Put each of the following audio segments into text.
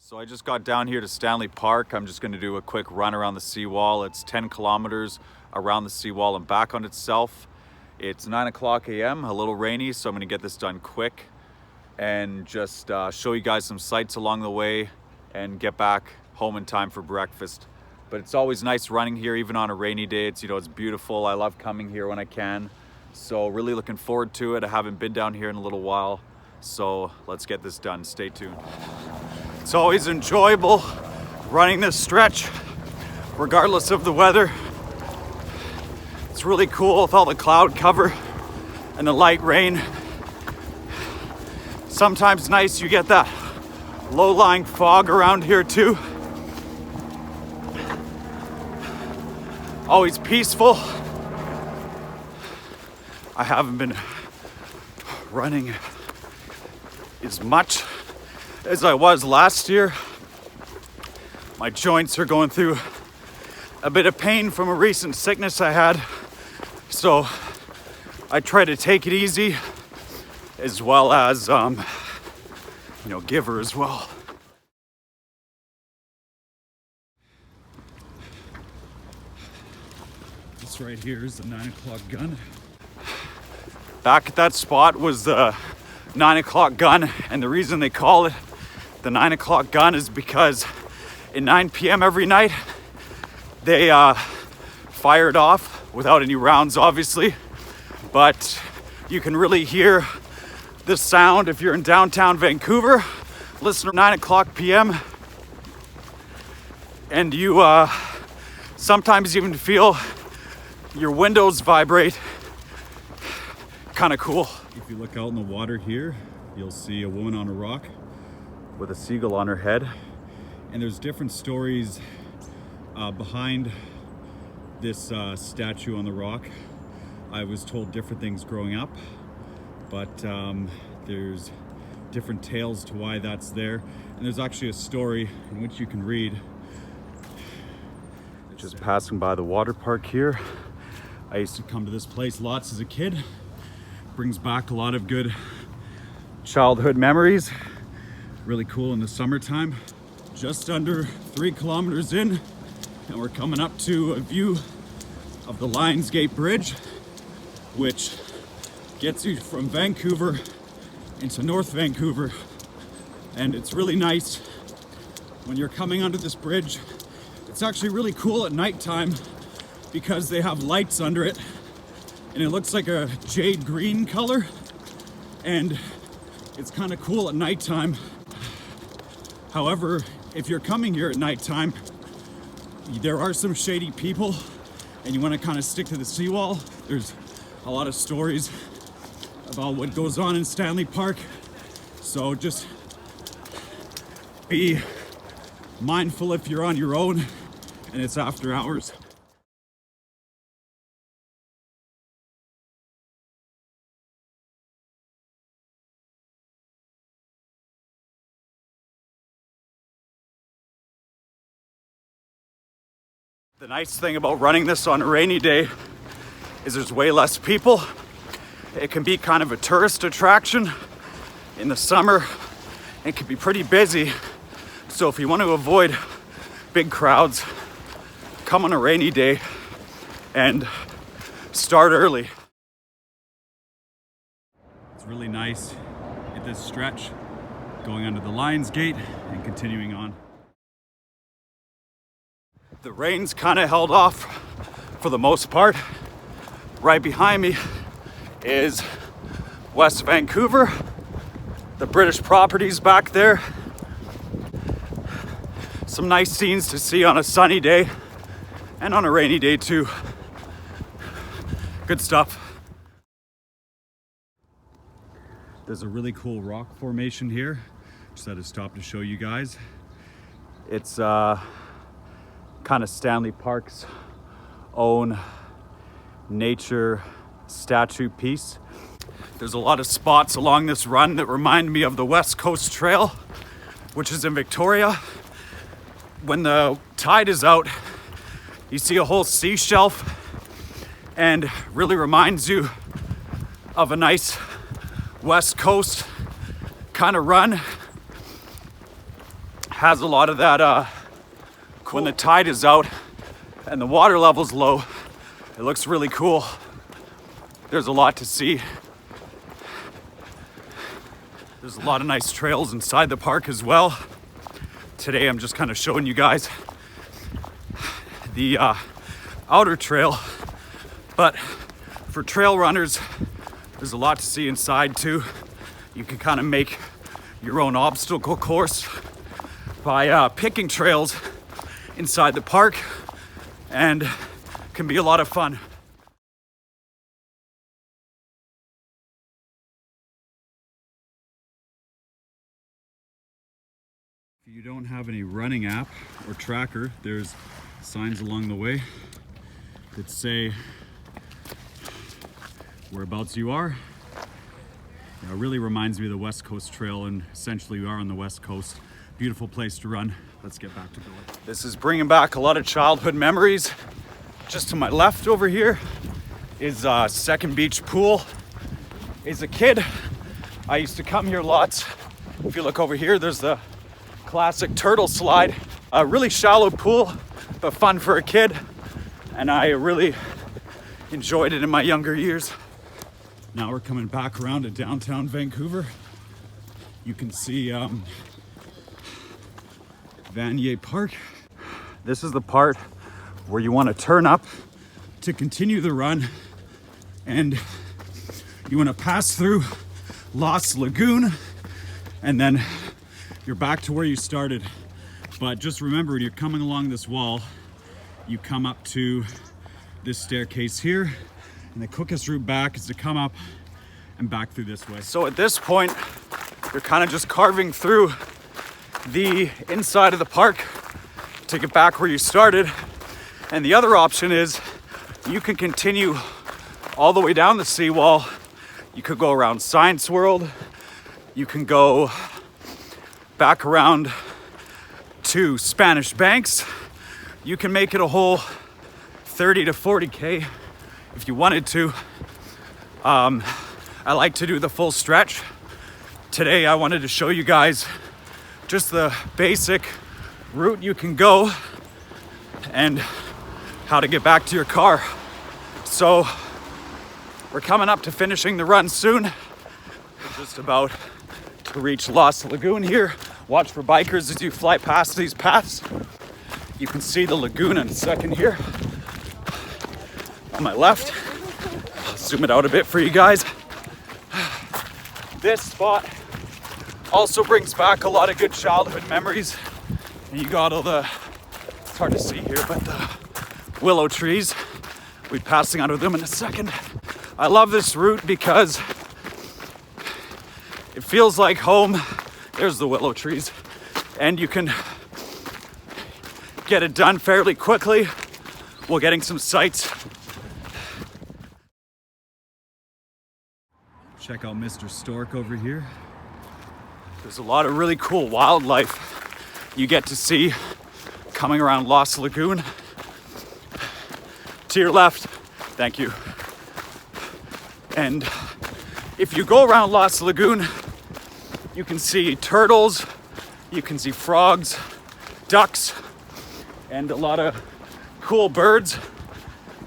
So I just got down here to Stanley Park. I'm just going to do a quick run around the seawall. It's 10 kilometers around the seawall and back on itself. It's 9 o'clock a.m., a little rainy, so I'm going to get this done quick and just show you guys some sights along the way and get back home in time for breakfast. But it's always nice running here, even on a rainy day. It's beautiful. I love coming here when I can. So really looking forward to it. I haven't been down here in a little while. So let's get this done. Stay tuned. It's always enjoyable running this stretch, regardless of the weather. It's really cool with all the cloud cover and the light rain. Sometimes nice, you get that low-lying fog around here too. Always peaceful. I haven't been running as much as I was last year. My joints are going through a bit of pain from a recent sickness I had. So I try to take it easy, as well as, giver as well. This right here is the 9 o'clock gun. Back at that spot was the 9 o'clock gun, and the reason they call it the 9 o'clock gun is because at 9 p.m. every night they fire it off without any rounds, obviously, but you can really hear the sound if you're in downtown Vancouver. Listen to 9 o'clock p.m. and you sometimes even feel your windows vibrate. Kind of cool. If you look out in the water here, you'll see a woman on a rock with a seagull on her head. And there's different stories behind this statue on the rock. I was told different things growing up, but there's different tales to why that's there. And there's actually a story in which you can read. Just passing by the water park here. I used to come to this place lots as a kid. Brings back a lot of good childhood memories. Really cool in the summertime. Just under 3 kilometers in, and we're coming up to a view of the Lions Gate Bridge, which gets you from Vancouver into North Vancouver. And it's really nice when you're coming under this bridge. It's actually really cool at nighttime because they have lights under it, and it looks like a jade green color, and it's kind of cool at nighttime. However, if you're coming here at nighttime, there are some shady people, and you want to kind of stick to the seawall. There's a lot of stories about what goes on in Stanley Park, so just be mindful if you're on your own and it's after hours. The nice thing about running this on a rainy day is there's way less people. It can be kind of a tourist attraction. In the summer, it can be pretty busy. So if you want to avoid big crowds, come on a rainy day and start early. It's really nice at this stretch, going under the Lions Gate and continuing on. The rain's kind of held off for the most part. Right behind me is West Vancouver, the British properties back there. Some nice scenes to see on a sunny day and on a rainy day too. Good stuff. There's a really cool rock formation here. Just had to stop to show you guys. It's kind of Stanley Park's own nature statue piece. There's a lot of spots along this run that remind me of the West Coast Trail, which is in Victoria. When the tide is out, you see a whole sea shelf, and really reminds you of a nice West Coast kind of run. has a lot of that, when the tide is out and the water level's low, it looks really cool. There's a lot to see. There's a lot of nice trails inside the park as well. Today I'm just kind of showing you guys the outer trail, but for trail runners, there's a lot to see inside too. You can kind of make your own obstacle course by picking trails inside the park, and can be a lot of fun. If you don't have any running app or tracker, there's signs along the way that say whereabouts you are. It really reminds me of the West Coast Trail, and essentially we are on the West Coast. Beautiful place to run. Let's get back to going. This is bringing back a lot of childhood memories. Just to my left over here is Second Beach Pool. As a kid, I used to come here lots. If you look over here, there's the classic turtle slide. A really shallow pool, but fun for a kid. And I really enjoyed it in my younger years. Now we're coming back around to downtown Vancouver. You can see Vanier Park. This is the part where you want to turn up to continue the run, and you want to pass through Lost Lagoon, and then you're back to where you started. But just remember, when you're coming along this wall, you come up to this staircase here, and the quickest route back is to come up and back through this way. So at this point, you're kind of just carving through the inside of the park to get back where you started. And the other option is you can continue all the way down the seawall. You could go around Science World. You can go back around to Spanish Banks. You can make it a whole 30 to 40K if you wanted to. I like to do the full stretch. Today I wanted to show you guys just the basic route you can go and how to get back to your car. So we're coming up to finishing the run soon. We're just about to reach Lost Lagoon here. Watch for bikers as you fly past these paths. You can see the lagoon in a second here. On my left, I'll zoom it out a bit for you guys. This spot also brings back a lot of good childhood memories. And you got all the, it's hard to see here, but the willow trees. We'll be passing under them in a second. I love this route because it feels like home. There's the willow trees. And you can get it done fairly quickly while getting some sights. Check out Mr. Stork over here. There's a lot of really cool wildlife you get to see coming around Lost Lagoon. To your left, thank you. And if you go around Lost Lagoon, you can see turtles, you can see frogs, ducks, and a lot of cool birds.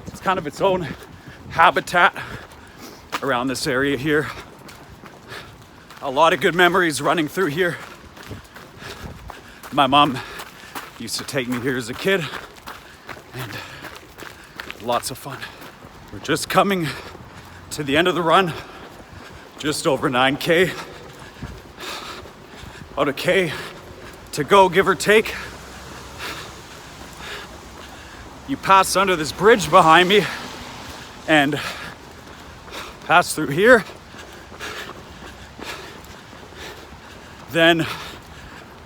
It's kind of its own habitat around this area here. A lot of good memories running through here. My mom used to take me here as a kid, and lots of fun. We're just coming to the end of the run, just over 9K. About a K to go, give or take. You pass under this bridge behind me and pass through here. Then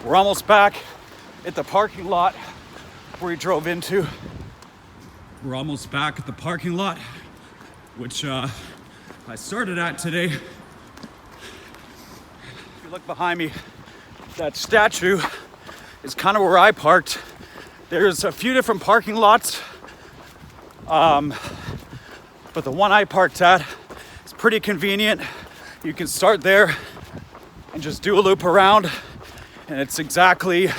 we're almost back at the parking lot where we drove into. We're almost back at the parking lot, which I started at today. If you look behind me, that statue is kind of where I parked. There's a few different parking lots, but the one I parked at is pretty convenient. You can start there and just do a loop around, and it's exactly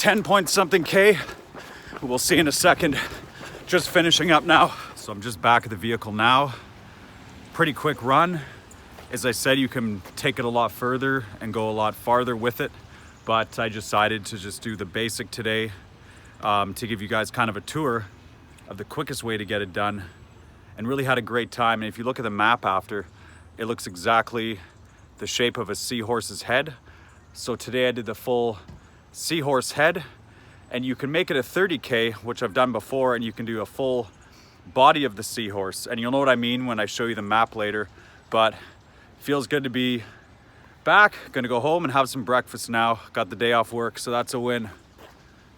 10 point something K. We'll see in a second. Just finishing up now. So I'm just back at the vehicle now. Pretty quick run. As I said, you can take it a lot further and go a lot farther with it, but I decided to just do the basic today to give you guys kind of a tour of the quickest way to get it done, and really had a great time. And if you look at the map after, it looks exactly the shape of a seahorse's head. So today I did the full seahorse head, and you can make it a 30K, which I've done before, and you can do a full body of the seahorse. And you'll know what I mean when I show you the map later, but feels good to be back. Gonna go home and have some breakfast now. Got the day off work, so that's a win.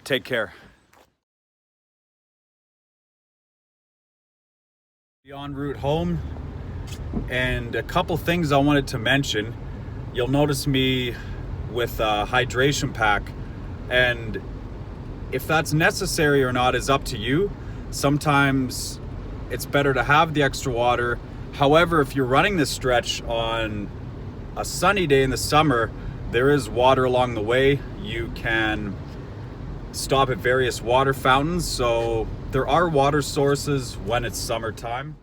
Take care. En route home, and a couple things I wanted to mention. You'll notice me with a hydration pack, and if that's necessary or not is up to you. Sometimes it's better to have the extra water. However, if you're running this stretch on a sunny day in the summer, there is water along the way. You can stop at various water fountains, so there are water sources when it's summertime.